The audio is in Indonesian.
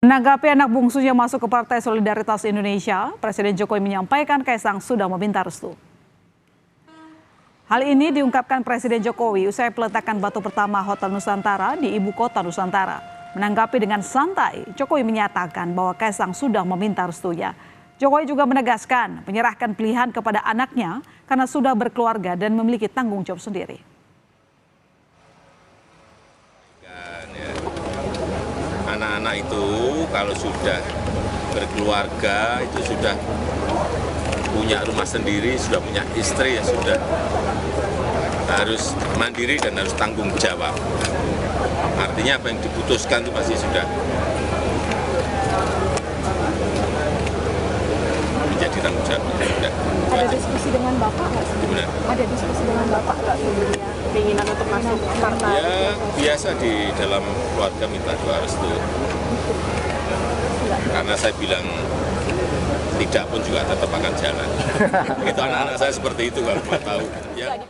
Menanggapi anak bungsunya masuk ke Partai Solidaritas Indonesia, Presiden Jokowi menyampaikan Kaisang sudah meminta restu. Hal ini diungkapkan Presiden Jokowi usai peletakan batu pertama Hotel Nusantara di Ibu Kota Nusantara. Menanggapi dengan santai, Jokowi menyatakan bahwa Kaisang sudah meminta restunya. Jokowi juga menegaskan menyerahkan pilihan kepada anaknya karena sudah berkeluarga dan memiliki tanggung jawab sendiri. Anak-anak itu kalau sudah berkeluarga itu sudah punya rumah sendiri, sudah punya istri, ya sudah harus mandiri dan harus tanggung jawab. Artinya apa yang diputuskan itu pasti sudah menjadi tanggung jawab. Ada diskusi dengan Bapak nggak sih? Gimana? Ada diskusi dengan Bapak nggak sebenarnya keinginan untuk masuk partai? Ya biasa di dalam keluarga minta doa restu. Karena saya bilang tidak pun juga tetap akan jalan. Itu anak-anak saya seperti itu kalau mau tahu. Ya.